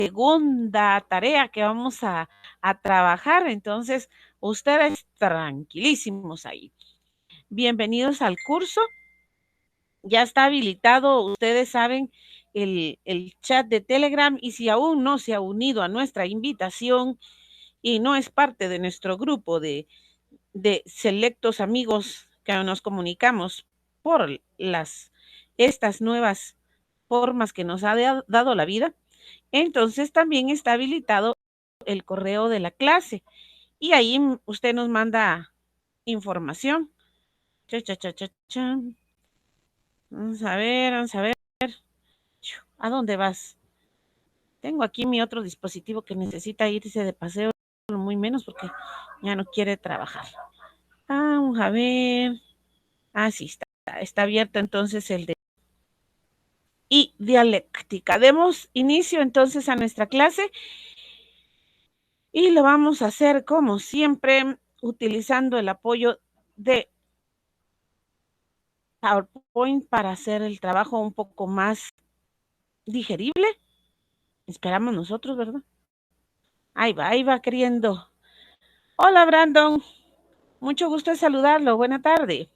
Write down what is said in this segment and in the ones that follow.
segunda tarea que vamos a trabajar. Entonces, ustedes tranquilísimos ahí. Bienvenidos al curso. Ya está habilitado, ustedes saben, el chat de Telegram y si aún no se ha unido a nuestra invitación y no es parte de nuestro grupo de selectos amigos que nos comunicamos por estas nuevas formas que nos ha dado la vida, entonces también está habilitado el correo de la clase y ahí usted nos manda información. Cha, cha, cha, cha, cha. Vamos a ver, vamos a ver. ¿A dónde vas? Tengo aquí mi otro dispositivo que necesita irse de paseo, muy menos porque ya no quiere trabajar. Vamos a ver. Ah, sí, está abierto entonces el de y dialéctica. Demos inicio entonces a nuestra clase y lo vamos a hacer como siempre utilizando el apoyo de PowerPoint para hacer el trabajo un poco más digerible. Esperamos nosotros, ¿verdad? Ahí va queriendo. Hola, Brandon. Mucho gusto en saludarlo. Buena tarde.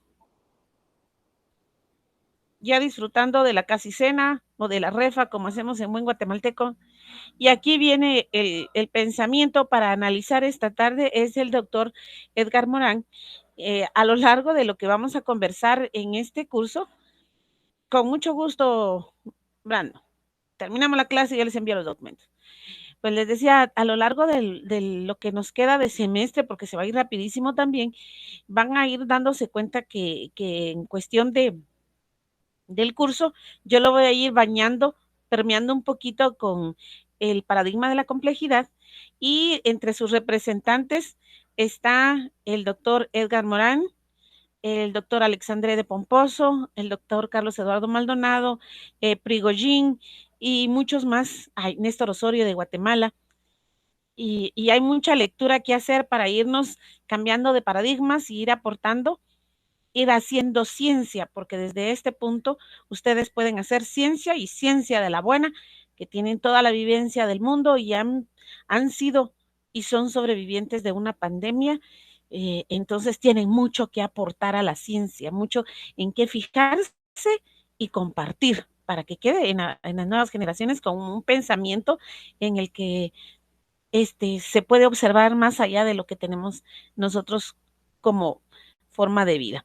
Ya disfrutando de la casi cena o de la refa, como hacemos en buen guatemalteco. Y aquí viene el pensamiento para analizar esta tarde, es el doctor Edgar Morán. A lo largo de lo que vamos a conversar en este curso, con mucho gusto, Brando. Terminamos la clase y ya les envío los documentos. Pues les decía, a lo largo de lo que nos queda de semestre, porque se va a ir rapidísimo también, van a ir dándose cuenta que en cuestión del curso, yo lo voy a ir bañando, permeando un poquito con el paradigma de la complejidad y entre sus representantes está el doctor Edgar Morán, el doctor Alexandre de Pomposo, el doctor Carlos Eduardo Maldonado, Prigogín y muchos más, hay Néstor Osorio de Guatemala, y hay mucha lectura que hacer para irnos cambiando de paradigmas y ir aportando, ir haciendo ciencia, porque desde este punto ustedes pueden hacer ciencia y ciencia de la buena, que tienen toda la vivencia del mundo y han sido y son sobrevivientes de una pandemia. Entonces tienen mucho que aportar a la ciencia, mucho en qué fijarse y compartir para que quede en las nuevas generaciones con un pensamiento en el que se puede observar más allá de lo que tenemos nosotros como forma de vida.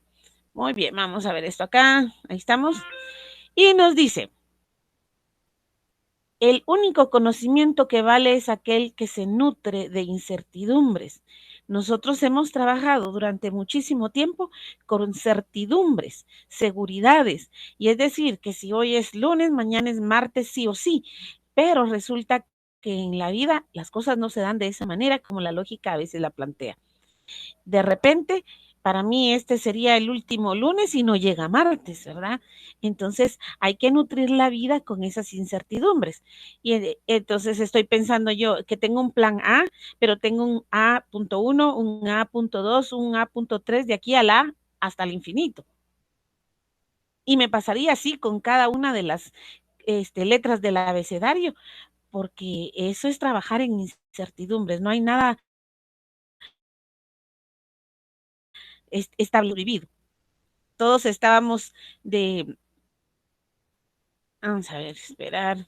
Muy bien, vamos a ver esto acá. Ahí estamos. Y nos dice, el único conocimiento que vale es aquel que se nutre de incertidumbres. Nosotros hemos trabajado durante muchísimo tiempo con certidumbres, seguridades, y es decir, que si hoy es lunes, mañana es martes, sí o sí, pero resulta que en la vida las cosas no se dan de esa manera como la lógica a veces la plantea. De repente, para mí este sería el último lunes y no llega martes, ¿verdad? Entonces hay que nutrir la vida con esas incertidumbres. Y entonces estoy pensando yo que tengo un plan A, pero tengo un A.1, un A.2, un A.3 de aquí a la hasta el infinito. Y me pasaría así con cada una de las letras del abecedario, porque eso es trabajar en incertidumbres, no hay nada estable vivido. Todos estábamos de, vamos a ver, esperar.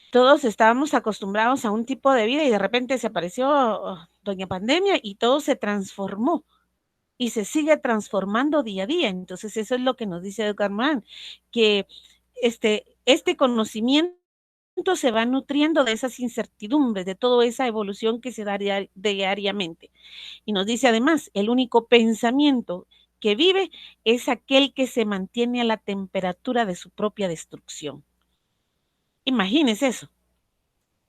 Todos estábamos acostumbrados a un tipo de vida y de repente se apareció doña pandemia y todo se transformó y se sigue transformando día a día. Entonces eso es lo que nos dice Edgar Mann, que este conocimiento se va nutriendo de esas incertidumbres, de toda esa evolución que se da diariamente. Y nos dice además, el único pensamiento que vive es aquel que se mantiene a la temperatura de su propia destrucción. Imagínense eso.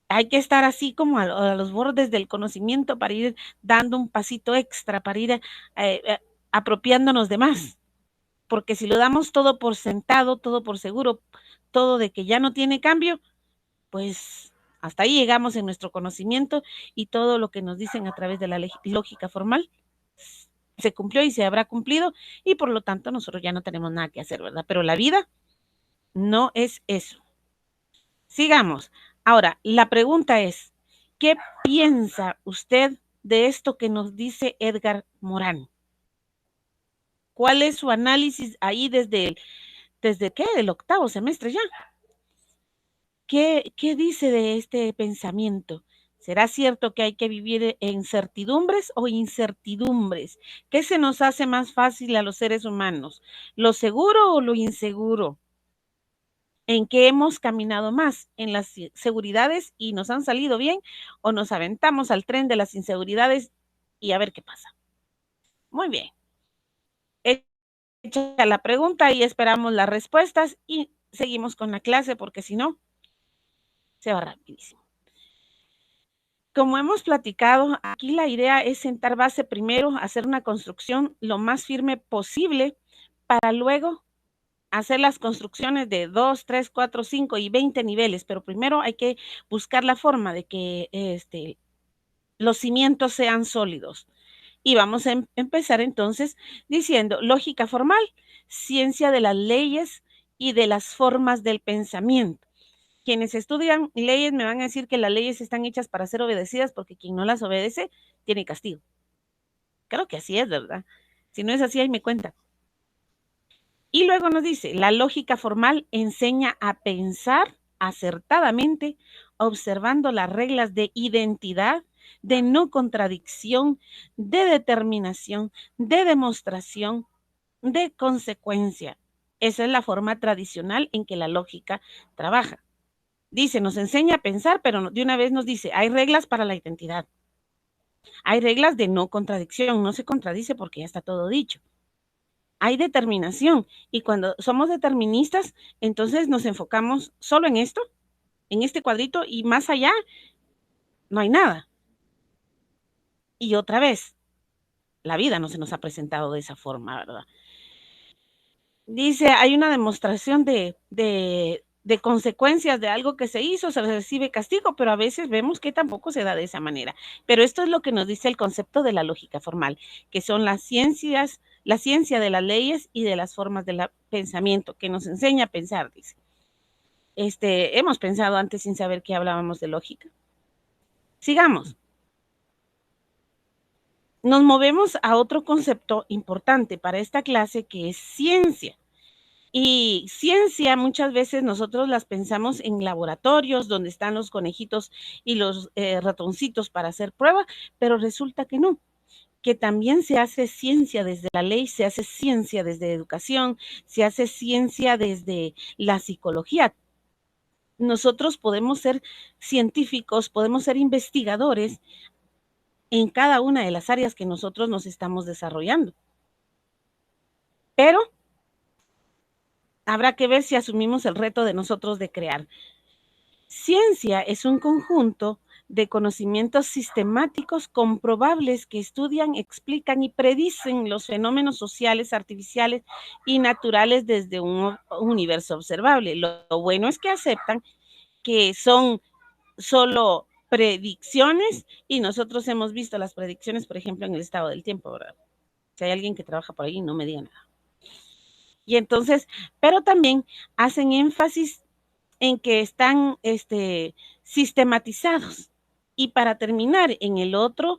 Hay que estar así como a los bordes del conocimiento para ir dando un pasito extra, para ir apropiándonos de más. Porque si lo damos todo por sentado, todo por seguro, todo de que ya no tiene cambio, pues hasta ahí llegamos en nuestro conocimiento y todo lo que nos dicen a través de la lógica formal se cumplió y se habrá cumplido y por lo tanto nosotros ya no tenemos nada que hacer, ¿verdad? Pero la vida no es eso. Sigamos. Ahora, la pregunta es, ¿qué piensa usted de esto que nos dice Edgar Morán? ¿Cuál es su análisis ahí desde qué? El octavo semestre ya. ¿Qué dice de este pensamiento? ¿Será cierto que hay que vivir en certidumbres o incertidumbres? ¿Qué se nos hace más fácil a los seres humanos? ¿Lo seguro o lo inseguro? ¿En qué hemos caminado más? ¿En las seguridades y nos han salido bien? ¿O nos aventamos al tren de las inseguridades y a ver qué pasa? Muy bien. Hecha la pregunta y esperamos las respuestas y seguimos con la clase porque si no, se va rapidísimo. Como hemos platicado, aquí la idea es sentar base primero, hacer una construcción lo más firme posible para luego hacer las construcciones de 2, 3, 4, 5 y 20 niveles, pero primero hay que buscar la forma de que los cimientos sean sólidos. Y vamos a empezar entonces diciendo lógica formal, ciencia de las leyes y de las formas del pensamiento. Quienes estudian leyes me van a decir que las leyes están hechas para ser obedecidas porque quien no las obedece tiene castigo. Creo que así es, ¿verdad? Si no es así, ahí me cuenta. Y luego nos dice, la lógica formal enseña a pensar acertadamente, observando las reglas de identidad, de no contradicción, de determinación, de demostración, de consecuencia. Esa es la forma tradicional en que la lógica trabaja. Dice, nos enseña a pensar, pero de una vez nos dice, hay reglas para la identidad. Hay reglas de no contradicción, no se contradice porque ya está todo dicho. Hay determinación y cuando somos deterministas, entonces nos enfocamos solo en esto, en este cuadrito y más allá no hay nada. Y otra vez, la vida no se nos ha presentado de esa forma, ¿verdad? Dice, hay una demostración de consecuencias de algo que se hizo, se recibe castigo, pero a veces vemos que tampoco se da de esa manera. Pero esto es lo que nos dice el concepto de la lógica formal, que son las ciencias, la ciencia de las leyes y de las formas del pensamiento, que nos enseña a pensar, dice. Hemos pensado antes sin saber que hablábamos de lógica. Sigamos. Nos movemos a otro concepto importante para esta clase que es ciencia. Y ciencia muchas veces nosotros las pensamos en laboratorios donde están los conejitos y los ratoncitos para hacer prueba, pero resulta que no, que también se hace ciencia desde la ley, se hace ciencia desde educación, se hace ciencia desde la psicología. Nosotros podemos ser científicos, podemos ser investigadores en cada una de las áreas que nosotros nos estamos desarrollando. Pero habrá que ver si asumimos el reto de nosotros de crear. Ciencia es un conjunto de conocimientos sistemáticos comprobables que estudian, explican y predicen los fenómenos sociales, artificiales y naturales desde un universo observable. Lo bueno es que aceptan que son solo predicciones y nosotros hemos visto las predicciones, por ejemplo, en el estado del tiempo, ¿verdad? Si hay alguien que trabaja por ahí, no me diga nada. Y entonces, pero también hacen énfasis en que están sistematizados. Y para terminar, en el otro,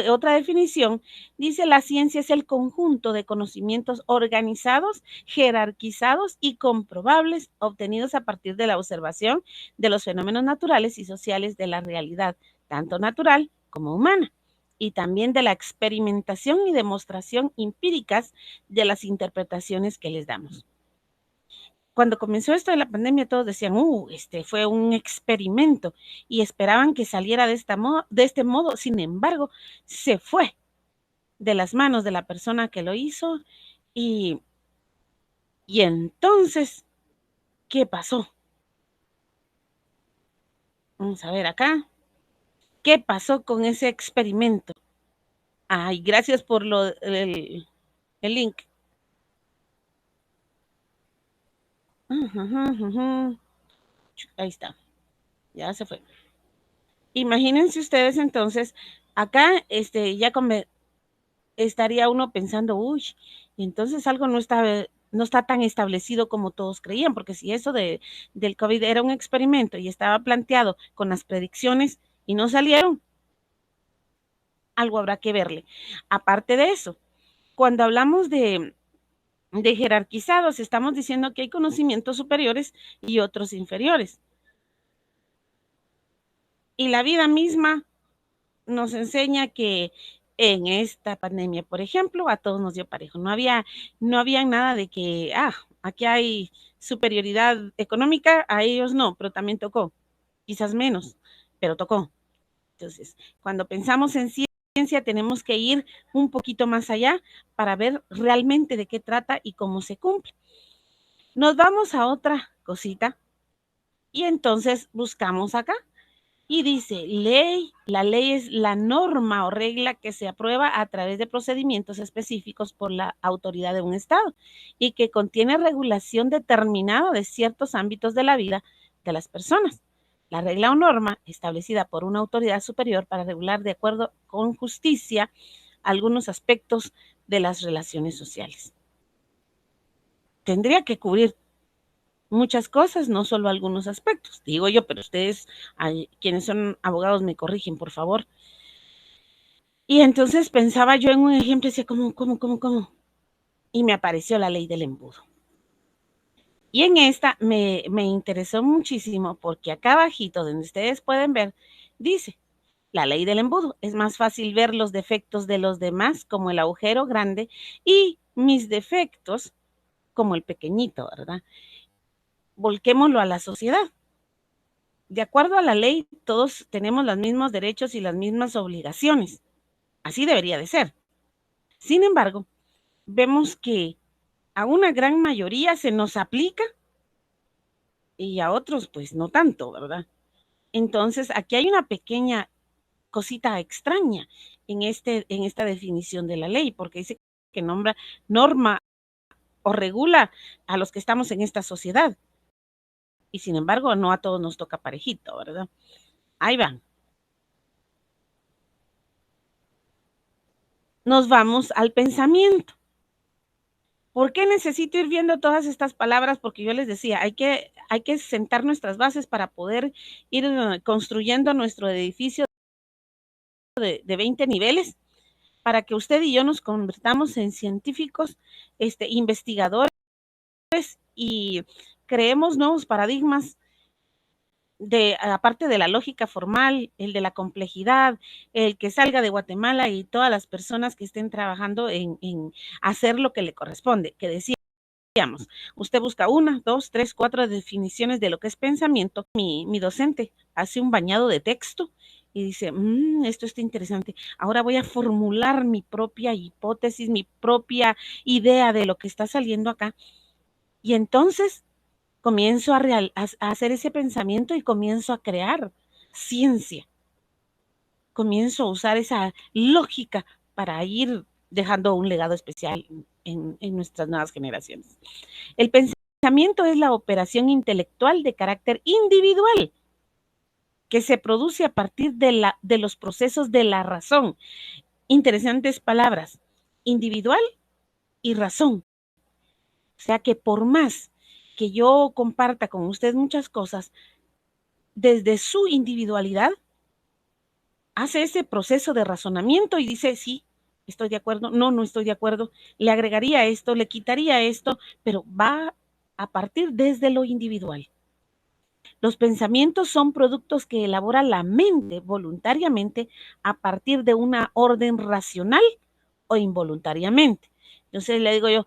otra definición, dice la ciencia es el conjunto de conocimientos organizados, jerarquizados y comprobables obtenidos a partir de la observación de los fenómenos naturales y sociales de la realidad, tanto natural como humana, y también de la experimentación y demostración empíricas de las interpretaciones que les damos. Cuando comenzó esto de la pandemia, todos decían, fue un experimento y esperaban que saliera de este modo. Sin embargo, se fue de las manos de la persona que lo hizo y, y entonces, ¿qué pasó? Vamos a ver acá. ¿Qué pasó con ese experimento? Ay, gracias por el link. Ahí está, ya se fue. Imagínense ustedes entonces, acá ya estaría uno pensando, uy, entonces algo no está no está tan establecido como todos creían, porque si eso del COVID era un experimento y estaba planteado con las predicciones y no salieron, algo habrá que verle. Aparte de eso, cuando hablamos de jerarquizados, estamos diciendo que hay conocimientos superiores y otros inferiores. Y la vida misma nos enseña que en esta pandemia, por ejemplo, a todos nos dio parejo. No había nada de que, aquí hay superioridad económica, a ellos no, pero también tocó, quizás menos, pero tocó. Entonces, cuando pensamos en ciencia, tenemos que ir un poquito más allá para ver realmente de qué trata y cómo se cumple. Nos vamos a otra cosita y entonces buscamos acá y dice ley. La ley es la norma o regla que se aprueba a través de procedimientos específicos por la autoridad de un Estado y que contiene regulación determinada de ciertos ámbitos de la vida de las personas. La regla o norma establecida por una autoridad superior para regular de acuerdo con justicia algunos aspectos de las relaciones sociales. Tendría que cubrir muchas cosas, no solo algunos aspectos, digo yo, pero ustedes, quienes son abogados, me corrigen, por favor. Y entonces pensaba yo en un ejemplo y decía, ¿cómo? Y me apareció la ley del embudo. Y en esta me interesó muchísimo porque acá abajito, donde ustedes pueden ver, dice, la ley del embudo. Es más fácil ver los defectos de los demás, como el agujero grande, y mis defectos, como el pequeñito, ¿verdad? Volquémoslo a la sociedad. De acuerdo a la ley, todos tenemos los mismos derechos y las mismas obligaciones. Así debería de ser. Sin embargo, vemos que a una gran mayoría se nos aplica y a otros pues no tanto, ¿verdad? Entonces, aquí hay una pequeña cosita extraña en esta definición de la ley, porque dice que nombra norma o regula a los que estamos en esta sociedad. Y sin embargo, no a todos nos toca parejito, ¿verdad? Ahí van. Nos vamos al pensamiento. ¿Por qué necesito ir viendo todas estas palabras? Porque yo les decía, hay que sentar nuestras bases para poder ir construyendo nuestro edificio de 20 niveles para que usted y yo nos convertamos en científicos, investigadores y creemos nuevos paradigmas aparte de la lógica formal, el de la complejidad, el que salga de Guatemala y todas las personas que estén trabajando en hacer lo que le corresponde, que decíamos, usted busca una, dos, tres, cuatro definiciones de lo que es pensamiento. Mi docente hace un bañado de texto y dice, esto está interesante, ahora voy a formular mi propia hipótesis, mi propia idea de lo que está saliendo acá. Y entonces comienzo a hacer ese pensamiento y comienzo a crear ciencia. Comienzo a usar esa lógica para ir dejando un legado especial en nuestras nuevas generaciones. El pensamiento es la operación intelectual de carácter individual que se produce a partir de los procesos de la razón. Interesantes palabras, individual y razón. O sea que por más que yo comparta con usted muchas cosas, desde su individualidad, hace ese proceso de razonamiento y dice, sí, estoy de acuerdo, no estoy de acuerdo, le agregaría esto, le quitaría esto, pero va a partir desde lo individual. Los pensamientos son productos que elabora la mente voluntariamente a partir de una orden racional o involuntariamente. Entonces le digo yo,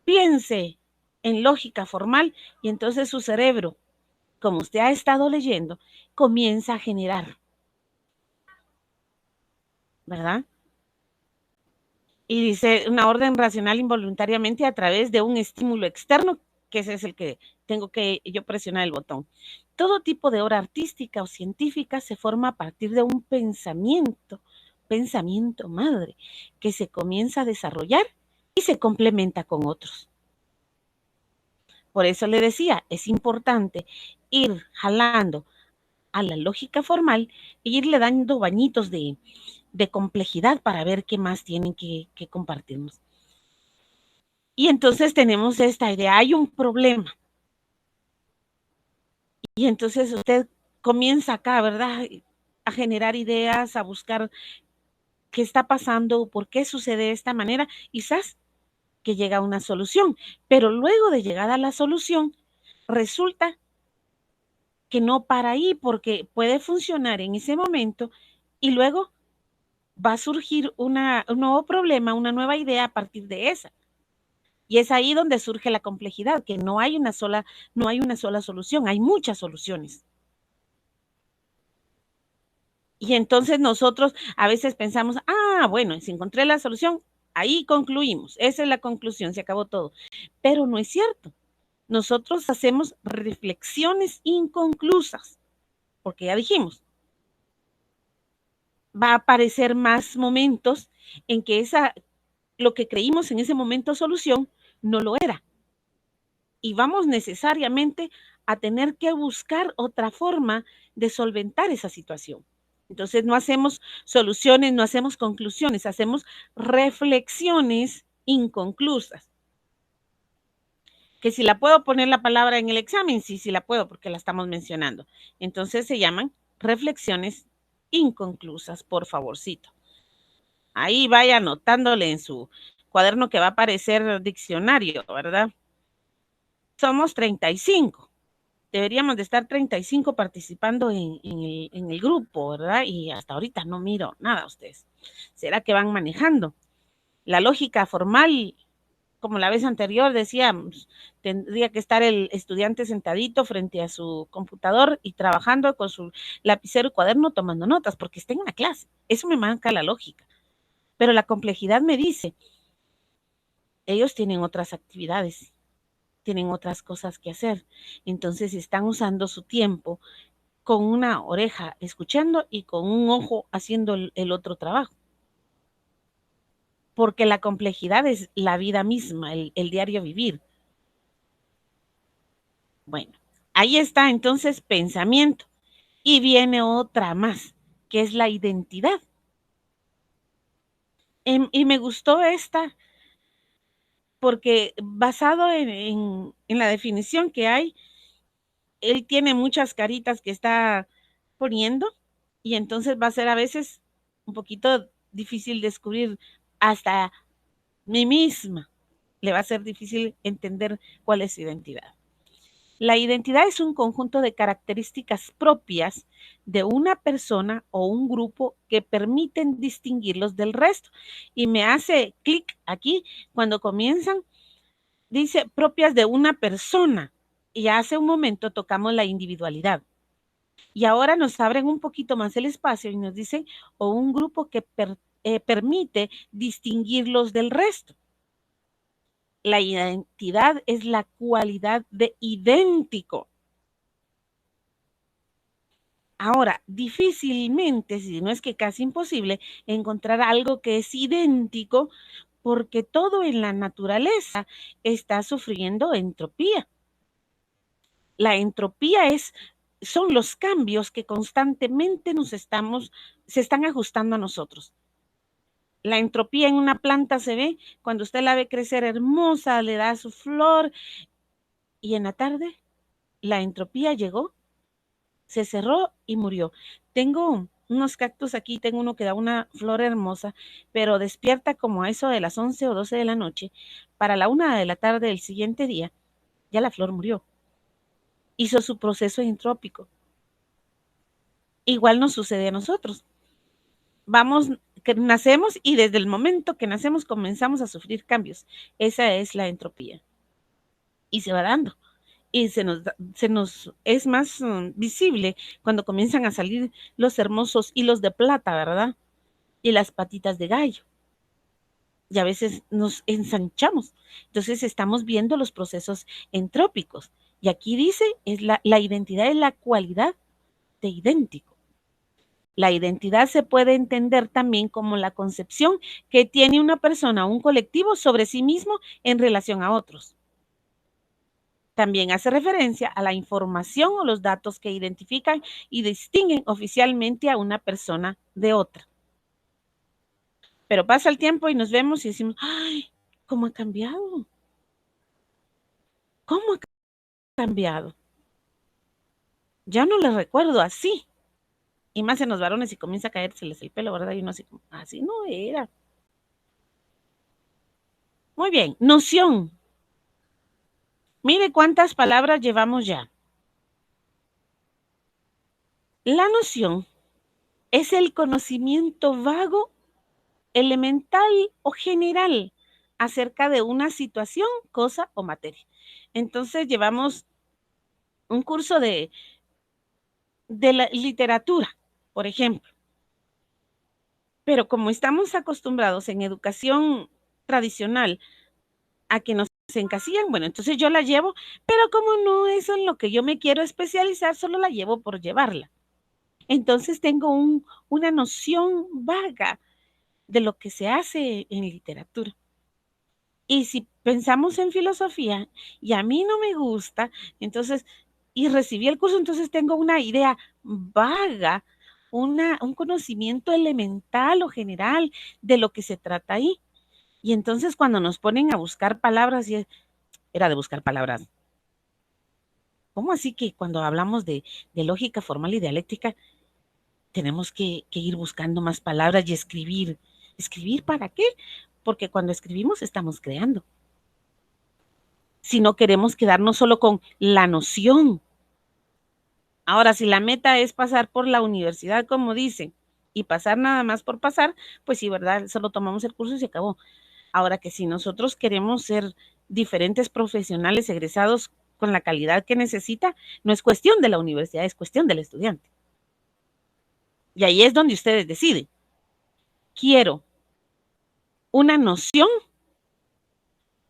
piense en lógica formal y entonces su cerebro, como usted ha estado leyendo, comienza a generar, ¿verdad? Y dice una orden racional involuntariamente a través de un estímulo externo, que ese es el que tengo que yo presionar el botón. Todo tipo de obra artística o científica se forma a partir de un pensamiento madre, que se comienza a desarrollar y se complementa con otros. Por eso le decía, es importante ir jalando a la lógica formal e irle dando bañitos de complejidad para ver qué más tienen que compartirnos. Y entonces tenemos esta idea, hay un problema. Y entonces usted comienza acá, ¿verdad? A generar ideas, a buscar qué está pasando, por qué sucede de esta manera, y quizás que llega a una solución. Pero luego de llegar a la solución, resulta que no para ahí, porque puede funcionar en ese momento y luego va a surgir un nuevo problema, una nueva idea a partir de esa. Y es ahí donde surge la complejidad, que no hay una sola solución, hay muchas soluciones. Y entonces nosotros a veces pensamos, bueno, si encontré la solución, ahí concluimos, esa es la conclusión, se acabó todo. Pero no es cierto. Nosotros hacemos reflexiones inconclusas, porque ya dijimos, va a aparecer más momentos en que lo que creímos en ese momento solución no lo era. Y vamos necesariamente a tener que buscar otra forma de solventar esa situación. Entonces no hacemos soluciones, no hacemos conclusiones, hacemos reflexiones inconclusas. Que si la puedo poner la palabra en el examen, sí, sí la puedo porque la estamos mencionando. Entonces se llaman reflexiones inconclusas, por favorcito. Ahí vaya anotándole en su cuaderno que va a aparecer diccionario, ¿verdad? Somos 35. Deberíamos de estar 35 participando en el grupo, ¿verdad? Y hasta ahorita no miro nada a ustedes. ¿Será que van manejando? La lógica formal, como la vez anterior decíamos, tendría que estar el estudiante sentadito frente a su computador y trabajando con su lapicero y cuaderno tomando notas, porque está en una clase. Eso me marca la lógica. Pero la complejidad me dice, ellos tienen otras actividades, tienen otras cosas que hacer. Entonces están usando su tiempo con una oreja escuchando y con un ojo haciendo el otro trabajo. Porque la complejidad es la vida misma, el diario vivir. Bueno, ahí está entonces pensamiento. Y viene otra más, que es la identidad. Y me gustó esta porque basado en la definición que hay, él tiene muchas caritas que está poniendo y entonces va a ser a veces un poquito difícil descubrir hasta mí misma. Le va a ser difícil entender cuál es su identidad. La identidad es un conjunto de características propias de una persona o un grupo que permiten distinguirlos del resto. Y me hace clic aquí cuando comienzan, dice propias de una persona. Y hace un momento tocamos la individualidad. Y ahora nos abren un poquito más el espacio y nos dicen, o un grupo que permite distinguirlos del resto. La identidad es la cualidad de idéntico. Ahora, difícilmente, si no es que casi imposible, encontrar algo que es idéntico porque todo en la naturaleza está sufriendo entropía. La entropía son los cambios que constantemente se están ajustando a nosotros. La entropía en una planta se ve cuando usted la ve crecer hermosa, le da su flor y en la tarde la entropía llegó, se cerró y murió. Tengo unos cactus aquí, tengo uno que da una flor hermosa, pero despierta como a eso de las 11 o 12 de la noche. Para la 1 de la tarde del siguiente día, ya la flor murió. Hizo su proceso entrópico. Igual nos sucede a nosotros. Que nacemos y desde el momento que nacemos comenzamos a sufrir cambios. Esa es la entropía. Y se va dando. Y se nos es más visible cuando comienzan a salir los hermosos hilos de plata, ¿verdad? Y las patitas de gallo. Y a veces nos ensanchamos. Entonces estamos viendo los procesos entrópicos. Y aquí dice, la identidad es la cualidad de idéntico. La identidad se puede entender también como la concepción que tiene una persona o un colectivo sobre sí mismo en relación a otros. También hace referencia a la información o los datos que identifican y distinguen oficialmente a una persona de otra. Pero pasa el tiempo y nos vemos y decimos, ¡ay! ¿Cómo ha cambiado? ¿Cómo ha cambiado? Ya no le recuerdo así. Y más en los varones y comienza a caérseles el pelo, ¿verdad? Y uno así, así no era. Muy bien, noción. Mire cuántas palabras llevamos ya. La noción es el conocimiento vago, elemental o general acerca de una situación, cosa o materia. Entonces llevamos un curso de la literatura, por ejemplo. Pero como estamos acostumbrados en educación tradicional a que nos encasillan, bueno, entonces yo la llevo, pero como no es en lo que yo me quiero especializar, solo la llevo por llevarla. Entonces tengo una noción vaga de lo que se hace en literatura. Y si pensamos en filosofía y a mí no me gusta, entonces, y recibí el curso, entonces tengo una idea vaga, un conocimiento elemental o general de lo que se trata ahí. Y entonces cuando nos ponen a buscar palabras, y era de buscar palabras, ¿cómo así que cuando hablamos de lógica formal y dialéctica tenemos que ir buscando más palabras y escribir? ¿Escribir para qué? Porque cuando escribimos estamos creando. Si no queremos quedarnos solo con la noción. Ahora, si la meta es pasar por la universidad, como dicen, y pasar nada más por pasar, pues sí, ¿verdad? Solo tomamos el curso y se acabó. Ahora que si nosotros queremos ser diferentes profesionales egresados con la calidad que necesita, no es cuestión de la universidad, es cuestión del estudiante. Y ahí es donde ustedes deciden. ¿Quiero una noción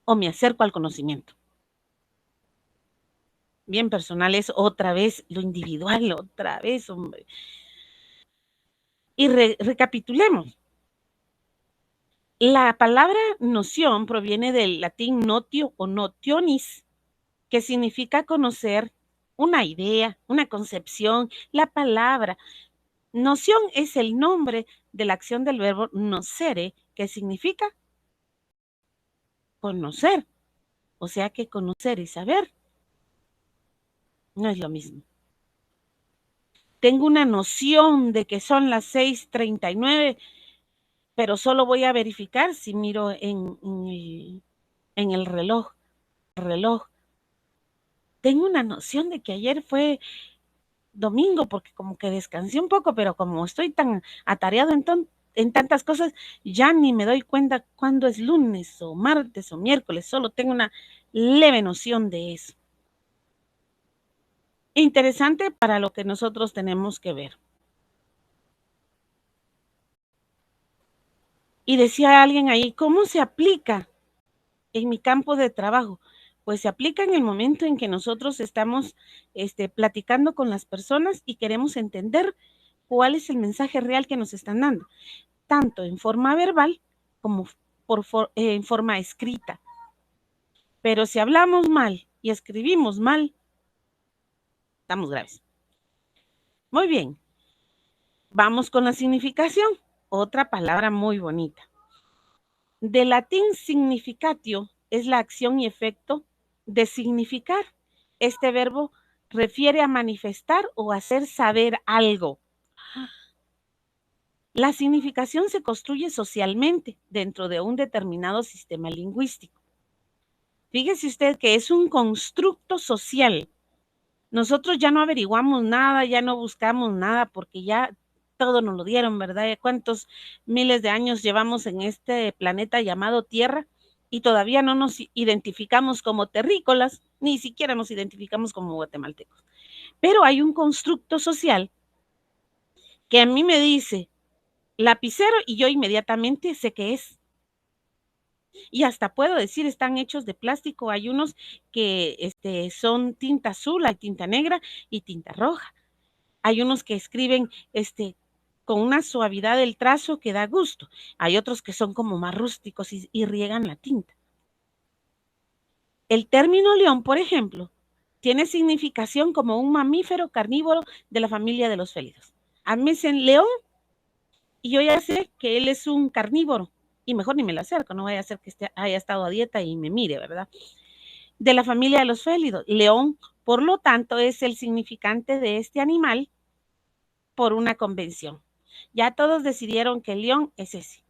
o me acerco al conocimiento? Bien personal es otra vez lo individual, otra vez, hombre. Y recapitulemos. La palabra noción proviene del latín notio o notionis, que significa conocer una idea, una concepción, la palabra. Noción es el nombre de la acción del verbo nocere, que significa conocer. O sea que conocer y saber no es lo mismo. Tengo una noción de que son las 6:39, pero solo voy a verificar si miro en el reloj. Tengo una noción de que ayer fue domingo, porque como que descansé un poco, pero como estoy tan atareado en tantas cosas, ya ni me doy cuenta cuándo es lunes o martes o miércoles, solo tengo una leve noción de eso. Interesante para lo que nosotros tenemos que ver. Y decía alguien ahí, ¿cómo se aplica en mi campo de trabajo? Pues se aplica en el momento en que nosotros estamos platicando con las personas y queremos entender cuál es el mensaje real que nos están dando, tanto en forma verbal como en forma escrita. Pero si hablamos mal y escribimos mal, estamos graves. Muy bien, vamos con la significación, otra palabra muy bonita. De latín significatio es la acción y efecto de significar. Este verbo refiere a manifestar o hacer saber algo. La significación se construye socialmente dentro de un determinado sistema lingüístico. Fíjese usted que es un constructo social. Nosotros ya no averiguamos nada, ya no buscamos nada, porque ya todo nos lo dieron, ¿verdad? ¿Cuántos miles de años llevamos en este planeta llamado Tierra? Y todavía no nos identificamos como terrícolas, ni siquiera nos identificamos como guatemaltecos. Pero hay un constructo social que a mí me dice lapicero y yo inmediatamente sé qué es. Y hasta puedo decir, están hechos de plástico. Hay unos que son tinta azul, hay tinta negra y tinta roja. Hay unos que escriben con una suavidad del trazo que da gusto. Hay otros que son como más rústicos y riegan la tinta. El término león, por ejemplo, tiene significación como un mamífero carnívoro de la familia de los felinos. A mí me dicen león y yo ya sé que él es un carnívoro y mejor ni me lo acerco, no vaya a ser que haya estado a dieta y me mire, ¿verdad? de la familia de los félidos. León, por lo tanto, es el significante de este animal por una convención. Ya todos decidieron que el león es ese.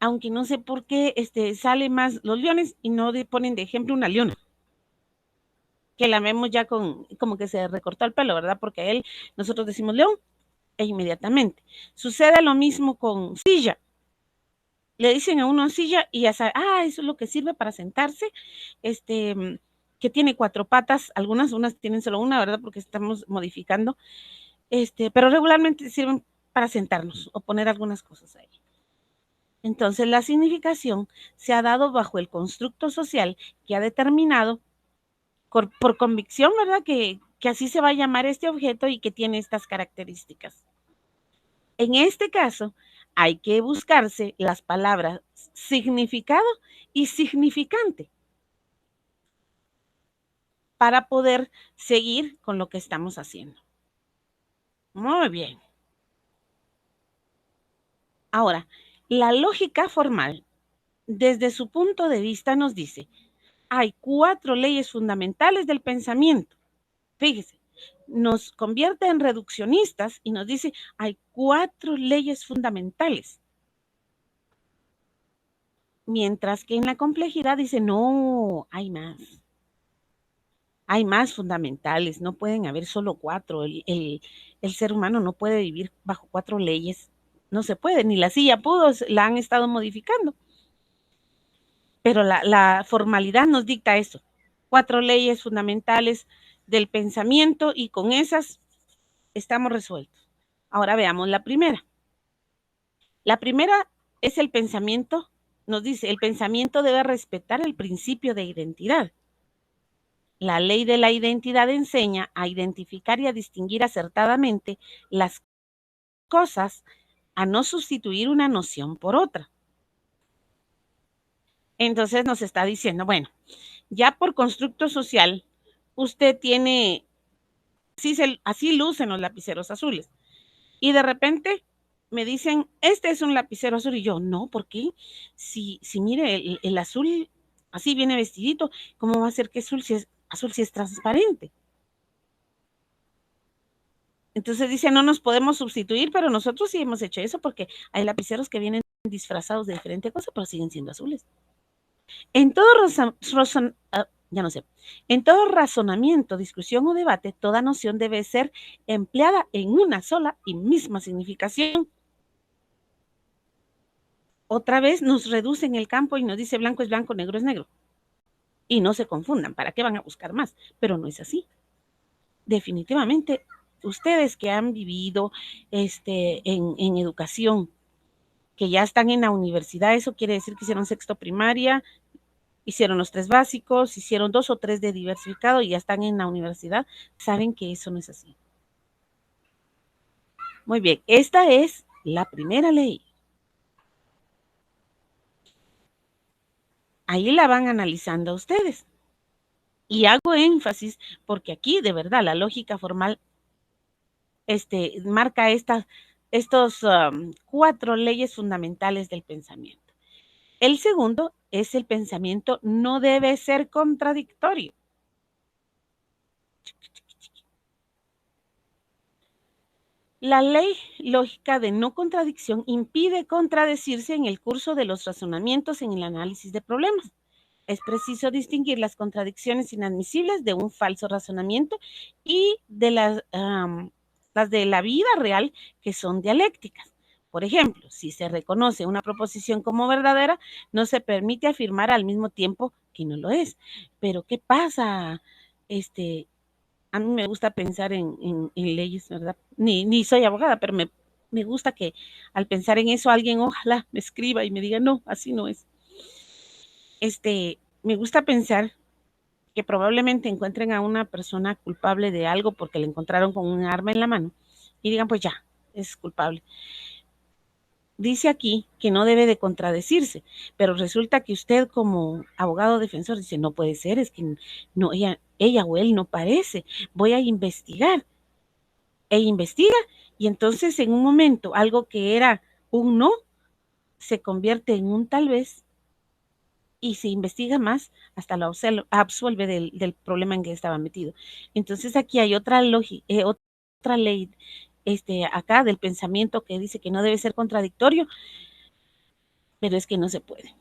Aunque no sé por qué sale más los leones y no ponen de ejemplo una leona, que la vemos ya con, como que se recortó el pelo, ¿verdad? Porque a él nosotros decimos león e inmediatamente. Sucede lo mismo con silla. Le dicen a uno silla y ya sabe, eso es lo que sirve para sentarse, que tiene 4 patas, unas tienen solo una, ¿verdad? Porque estamos modificando, pero regularmente sirven para sentarnos o poner algunas cosas ahí. Entonces, la significación se ha dado bajo el constructo social que ha determinado por convicción, ¿verdad? Que así se va a llamar este objeto y que tiene estas características. En este caso, hay que buscarse las palabras significado y significante para poder seguir con lo que estamos haciendo. Muy bien. Ahora, la lógica formal, desde su punto de vista, nos dice, hay 4 leyes fundamentales del pensamiento. Fíjese, nos convierte en reduccionistas y nos dice, hay 4 leyes fundamentales. Mientras que en la complejidad dice, no, hay más. Hay más fundamentales, no pueden haber solo 4. El ser humano no puede vivir bajo 4 leyes. No se puede, ni la silla pudo, la han estado modificando. Pero la formalidad nos dicta eso. 4 leyes fundamentales del pensamiento y con esas estamos resueltos. Ahora veamos la primera. La primera es el pensamiento, nos dice, el pensamiento debe respetar el principio de identidad. La ley de la identidad enseña a identificar y a distinguir acertadamente las cosas, a no sustituir una noción por otra. Entonces nos está diciendo, bueno, ya por constructo social, usted tiene, así lucen los lapiceros azules. Y de repente me dicen, este es un lapicero azul. Y yo, no, ¿por qué? Si mire, el azul así viene vestidito, ¿cómo va a ser que azul si es transparente? Entonces dice, no nos podemos sustituir, pero nosotros sí hemos hecho eso porque hay lapiceros que vienen disfrazados de diferente cosa, pero siguen siendo azules. En todo ya no sé. En todo razonamiento, discusión o debate, toda noción debe ser empleada en una sola y misma significación. Otra vez nos reducen el campo y nos dice blanco es blanco, negro es negro. Y no se confundan, ¿para qué van a buscar más? Pero no es así. Definitivamente, ustedes que han vivido en educación, que ya están en la universidad, eso quiere decir que hicieron sexto primaria, hicieron los 3 básicos, hicieron 2 o 3 de diversificado y ya están en la universidad, saben que eso no es así. Muy bien, esta es la primera ley. Ahí la van analizando ustedes. Y hago énfasis porque aquí, de verdad, la lógica formal marca estos 4 leyes fundamentales del pensamiento. El segundo es el pensamiento no debe ser contradictorio. La ley lógica de no contradicción impide contradecirse en el curso de los razonamientos en el análisis de problemas. Es preciso distinguir las contradicciones inadmisibles de un falso razonamiento y de las de la vida real que son dialécticas. Por ejemplo, si se reconoce una proposición como verdadera, no se permite afirmar al mismo tiempo que no lo es. Pero ¿qué pasa? A mí me gusta pensar en leyes, ¿verdad? Ni soy abogada, pero me gusta que al pensar en eso alguien ojalá me escriba y me diga, no, así no es. Me gusta pensar que probablemente encuentren a una persona culpable de algo porque le encontraron con un arma en la mano y digan, pues ya, es culpable. Dice aquí que no debe de contradecirse, pero resulta que usted como abogado defensor dice, no puede ser, es que no, ella o él no parece, voy a investigar. E investiga y entonces en un momento algo que era un no se convierte en un tal vez y se investiga más hasta lo absuelve del problema en que estaba metido. Entonces aquí hay otra otra ley acá del pensamiento que dice que no debe ser contradictorio, pero es que no se puede.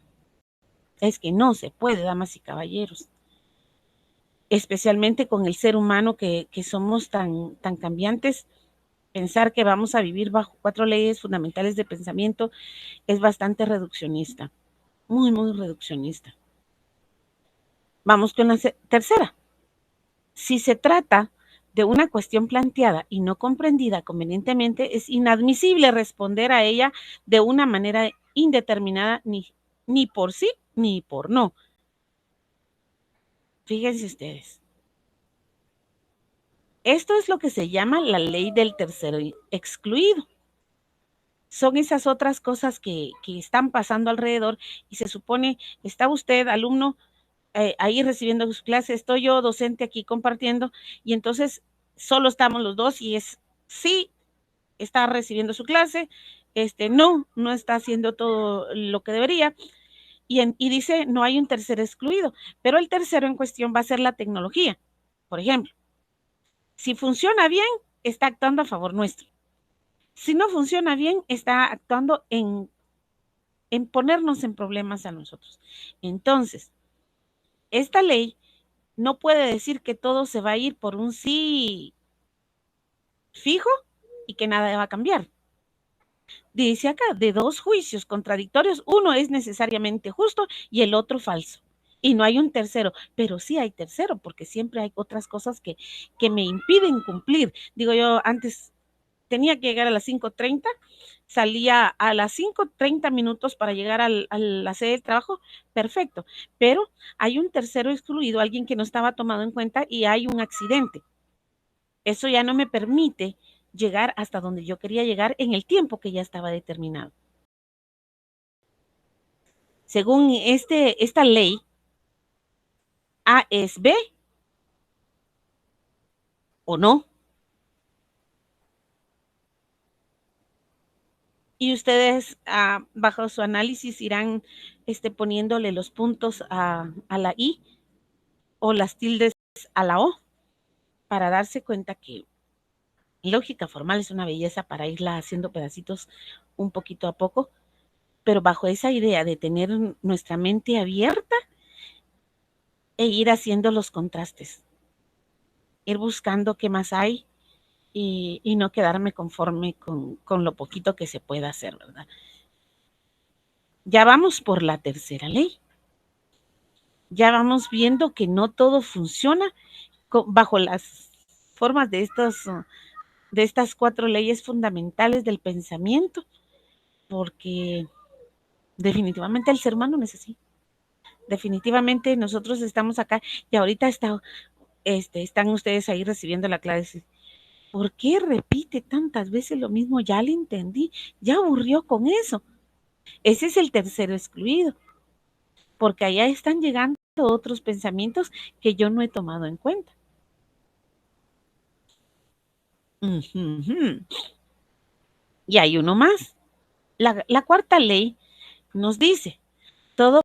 Es que no se puede, damas y caballeros. Especialmente con el ser humano que somos tan cambiantes, pensar que vamos a vivir bajo 4 leyes fundamentales de pensamiento es bastante reduccionista, muy, muy reduccionista. Vamos con la tercera. Si se trata de una cuestión planteada y no comprendida convenientemente, es inadmisible responder a ella de una manera indeterminada, ni por sí ni por no. Fíjense ustedes. Esto es lo que se llama la ley del tercero excluido. Son esas otras cosas que están pasando alrededor y se supone, está usted, alumno, ahí recibiendo su clase, estoy yo, docente, aquí compartiendo, y entonces solo estamos los dos y es sí, está recibiendo su clase, no está haciendo todo lo que debería, y dice, no hay un tercero excluido, pero el tercero en cuestión va a ser la tecnología. Por ejemplo, si funciona bien, está actuando a favor nuestro. Si no funciona bien, está actuando en ponernos en problemas a nosotros. Entonces, esta ley no puede decir que todo se va a ir por un sí fijo y que nada va a cambiar. Dice acá, de 2 juicios contradictorios, uno es necesariamente justo y el otro falso. Y no hay un tercero, pero sí hay tercero, porque siempre hay otras cosas que me impiden cumplir. Digo yo, antes tenía que llegar a las 5:30, salía a las 5:30 minutos para llegar a la sede del trabajo, perfecto, pero hay un tercero excluido, alguien que no estaba tomado en cuenta y hay un accidente. Eso ya no me permite llegar hasta donde yo quería llegar en el tiempo que ya estaba determinado. Según esta ley, A es B o no. Y ustedes, bajo su análisis, irán poniéndole los puntos a la I o las tildes a la O para darse cuenta que lógica formal es una belleza para irla haciendo pedacitos un poquito a poco, pero bajo esa idea de tener nuestra mente abierta e ir haciendo los contrastes, ir buscando qué más hay y no quedarme conforme con lo poquito que se pueda hacer, ¿verdad? Ya vamos por la tercera ley. Ya vamos viendo que no todo funciona bajo las formas de estas 4 leyes fundamentales del pensamiento, porque definitivamente el ser humano necesita. Definitivamente nosotros estamos acá y ahorita están ustedes ahí recibiendo la clase. ¿Por qué repite tantas veces lo mismo? Ya le entendí, ya aburrió con eso. Ese es el tercero excluido, porque allá están llegando otros pensamientos que yo no he tomado en cuenta. Y hay uno más. La cuarta ley nos dice, todo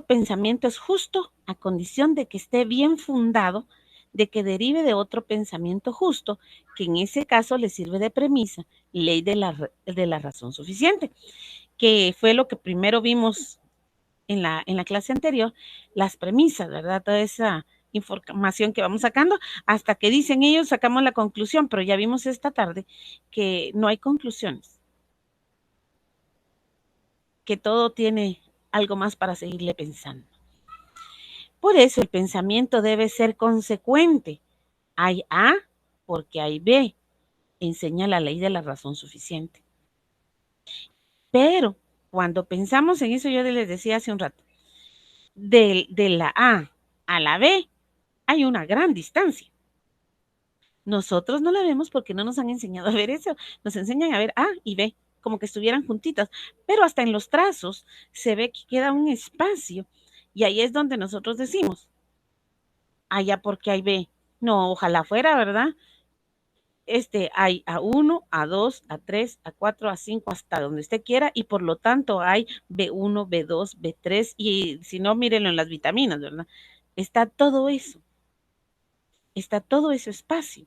pensamiento es justo a condición de que esté bien fundado, de que derive de otro pensamiento justo, que en ese caso le sirve de premisa, ley de la razón suficiente, que fue lo que primero vimos en la clase anterior, las premisas, ¿verdad? Toda esa información que vamos sacando, hasta que dicen ellos, sacamos la conclusión, pero ya vimos esta tarde que no hay conclusiones, que todo tiene algo más para seguirle pensando. Por eso el pensamiento debe ser consecuente. Hay A porque hay B, enseña la ley de la razón suficiente. Pero cuando pensamos en eso, yo les decía hace un rato, de la a la B hay una gran distancia. Nosotros no la vemos porque no nos han enseñado a ver eso. Nos enseñan a ver A y B, como que estuvieran juntitas. Pero hasta en los trazos se ve que queda un espacio. Y ahí es donde nosotros decimos, allá porque hay B. No, ojalá fuera, ¿verdad? Hay A1, A2, A3, A4, A5, hasta donde usted quiera, y por lo tanto hay B1, B2, B3, y si no, mírenlo en las vitaminas, ¿verdad? Está todo eso, está todo ese espacio.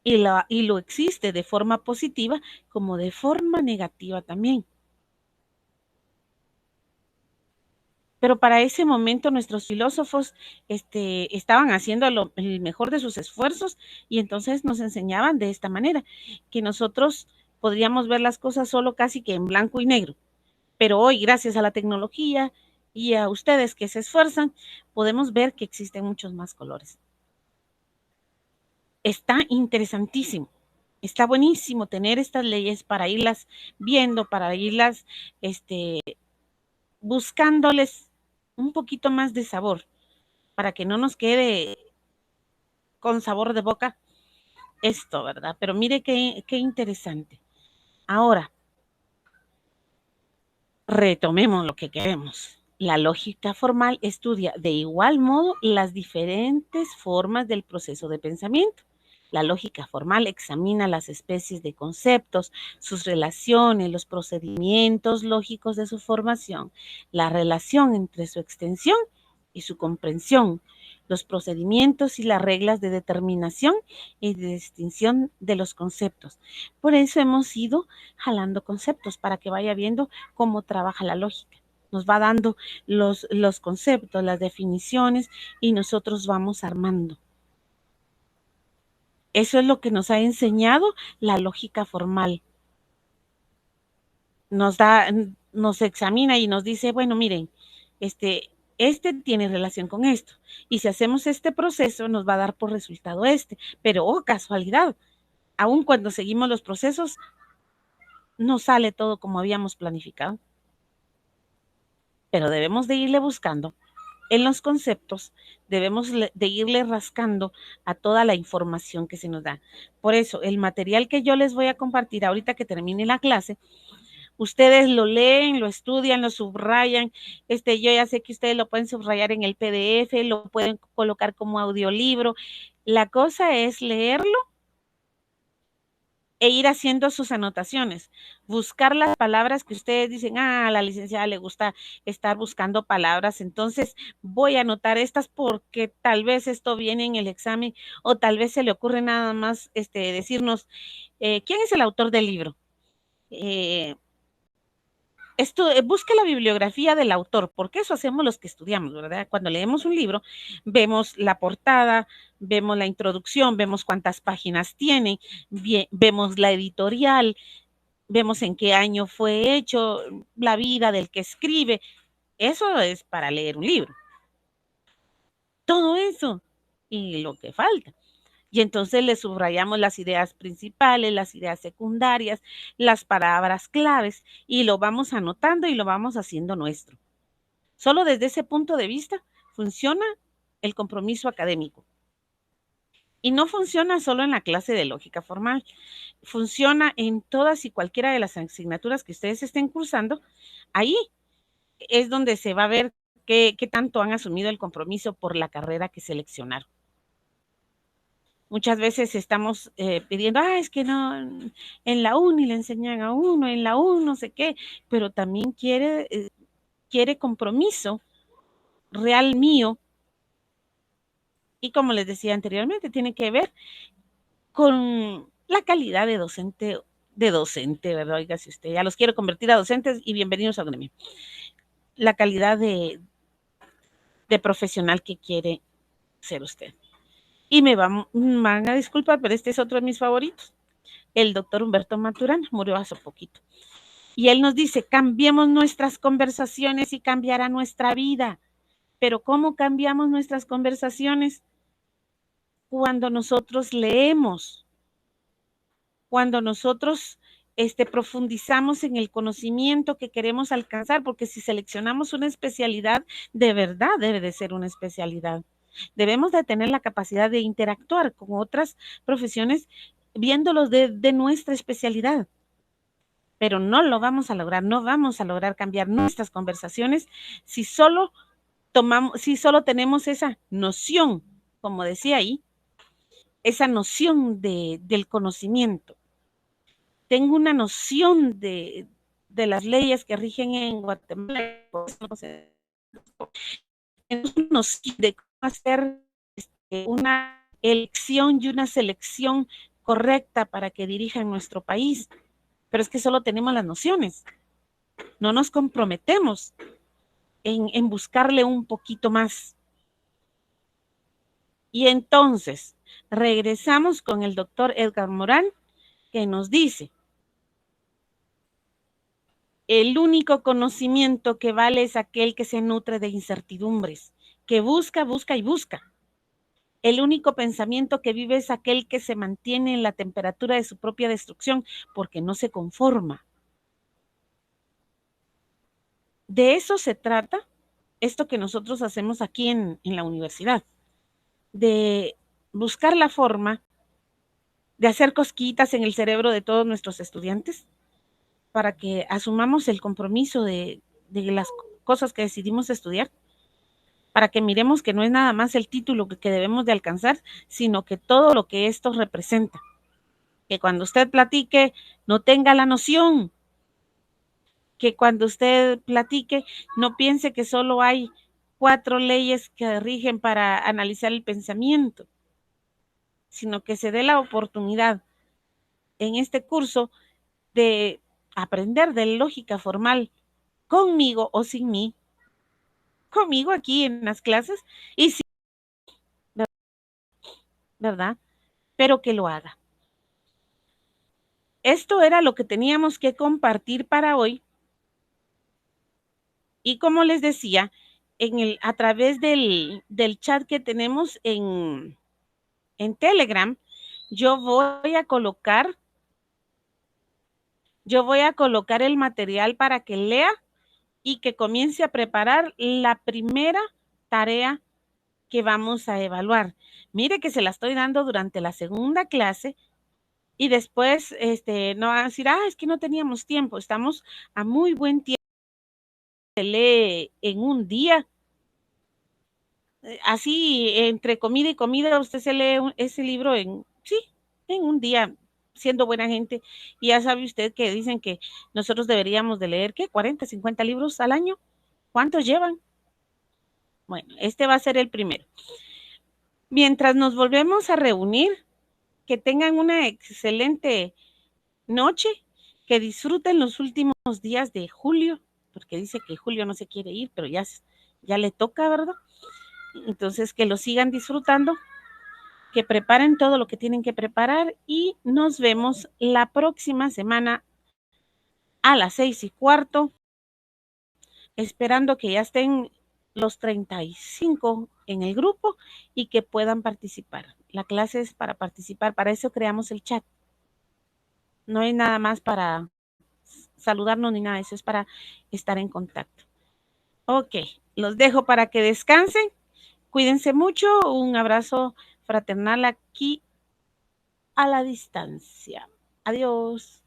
Y lo existe de forma positiva como de forma negativa también. Pero para ese momento nuestros filósofos estaban haciendo el mejor de sus esfuerzos y entonces nos enseñaban de esta manera, que nosotros podríamos ver las cosas solo casi que en blanco y negro. Pero hoy, gracias a la tecnología y a ustedes que se esfuerzan, podemos ver que existen muchos más colores. Está interesantísimo. Está buenísimo tener estas leyes para irlas viendo, para irlas buscándoles un poquito más de sabor, para que no nos quede con sabor de boca esto, ¿verdad? Pero mire qué interesante. Ahora, retomemos lo que queremos. La lógica formal estudia de igual modo las diferentes formas del proceso de pensamiento. La lógica formal examina las especies de conceptos, sus relaciones, los procedimientos lógicos de su formación, la relación entre su extensión y su comprensión, los procedimientos y las reglas de determinación y de distinción de los conceptos. Por eso hemos ido jalando conceptos para que vaya viendo cómo trabaja la lógica. Nos va dando los conceptos, las definiciones y nosotros vamos armando. Eso es lo que nos ha enseñado la lógica formal. Nos examina y nos dice, bueno, miren, este tiene relación con esto. Y si hacemos este proceso, nos va a dar por resultado este. Pero, oh, casualidad, aun cuando seguimos los procesos, no sale todo como habíamos planificado. Pero debemos de irle buscando en los conceptos, debemos de irle rascando a toda la información que se nos da. Por eso, el material que yo les voy a compartir ahorita que termine la clase, ustedes lo leen, lo estudian, lo subrayan. Yo ya sé que ustedes lo pueden subrayar en el PDF, lo pueden colocar como audiolibro. La cosa es leerlo e ir haciendo sus anotaciones, buscar las palabras que ustedes dicen, a la licenciada le gusta estar buscando palabras, entonces voy a anotar estas porque tal vez esto viene en el examen o tal vez se le ocurre nada más decirnos, ¿quién es el autor del libro? Eh, busque la bibliografía del autor, porque eso hacemos los que estudiamos, ¿verdad? Cuando leemos un libro, vemos la portada, vemos la introducción, vemos cuántas páginas tiene, vemos la editorial, vemos en qué año fue hecho, la vida del que escribe. Eso es para leer un libro. Todo eso y lo que falta. Y entonces le subrayamos las ideas principales, las ideas secundarias, las palabras claves y lo vamos anotando y lo vamos haciendo nuestro. Solo desde ese punto de vista funciona el compromiso académico. Y no funciona solo en la clase de lógica formal, funciona en todas y cualquiera de las asignaturas que ustedes estén cursando. Ahí es donde se va a ver qué tanto han asumido el compromiso por la carrera que seleccionaron. Muchas veces estamos pidiendo, es que no, en la uni le enseñan a uno, en la U no sé qué, pero también quiere compromiso real mío. Y como les decía anteriormente, tiene que ver con la calidad de docente, ¿verdad? Oiga, si usted ya los quiero convertir a docentes y bienvenidos al gremio. La calidad de profesional que quiere ser usted. Y me van a disculpar, pero este es otro de mis favoritos. El doctor Humberto Maturana murió hace poquito. Y él nos dice, cambiemos nuestras conversaciones y cambiará nuestra vida. Pero ¿cómo cambiamos nuestras conversaciones? Cuando nosotros leemos, cuando nosotros profundizamos en el conocimiento que queremos alcanzar, porque si seleccionamos una especialidad, de verdad debe de ser una especialidad. Debemos de tener la capacidad de interactuar con otras profesiones viéndolos de nuestra especialidad. Pero no lo vamos a lograr, no vamos a lograr cambiar nuestras conversaciones si solo tenemos esa noción, como decía ahí, esa noción del conocimiento. Tengo una noción de las leyes que rigen en Guatemala. Tengo una noción de cómo hacer una elección y una selección correcta para que dirijan nuestro país. Pero es que solo tenemos las nociones. No nos comprometemos en buscarle un poquito más. Y entonces regresamos con el doctor Edgar Morán, que nos dice, el único conocimiento que vale es aquel que se nutre de incertidumbres, que busca, busca y busca. El único pensamiento que vive es aquel que se mantiene en la temperatura de su propia destrucción, porque no se conforma. De eso se trata esto que nosotros hacemos aquí en la universidad, de buscar la forma de hacer cosquillitas en el cerebro de todos nuestros estudiantes para que asumamos el compromiso de las cosas que decidimos estudiar, para que miremos que no es nada más el título que debemos de alcanzar, sino que todo lo que esto representa. Que cuando usted platique no tenga la noción, que cuando usted platique no piense que solo hay 4 leyes que rigen para analizar el pensamiento, sino que se dé la oportunidad en este curso de aprender de lógica formal conmigo o sin mí, conmigo aquí en las clases y sí, ¿verdad? Pero que lo haga. Esto era lo que teníamos que compartir para hoy y como les decía, a través del chat que tenemos en Telegram, yo voy a colocar el material para que lea y que comience a preparar la primera tarea que vamos a evaluar. Mire que se la estoy dando durante la segunda clase y después no van a decir, es que no teníamos tiempo. Estamos a muy buen tiempo. Se lee en un día. Así, entre comida y comida, usted se lee ese libro en un día, siendo buena gente. Y ya sabe usted que dicen que nosotros deberíamos de leer, ¿qué? 40, 50 libros al año. ¿Cuántos llevan? Bueno, este va a ser el primero. Mientras nos volvemos a reunir, que tengan una excelente noche, que disfruten los últimos días de julio, porque dice que julio no se quiere ir, pero ya le toca, ¿verdad? Entonces, que lo sigan disfrutando, que preparen todo lo que tienen que preparar y nos vemos la próxima semana a las 6:15, esperando que ya estén los 35 en el grupo y que puedan participar. La clase es para participar, para eso creamos el chat. No hay nada más para saludarnos ni nada, eso es para estar en contacto. Ok, los dejo para que descansen. Cuídense mucho, un abrazo fraternal aquí a la distancia. Adiós.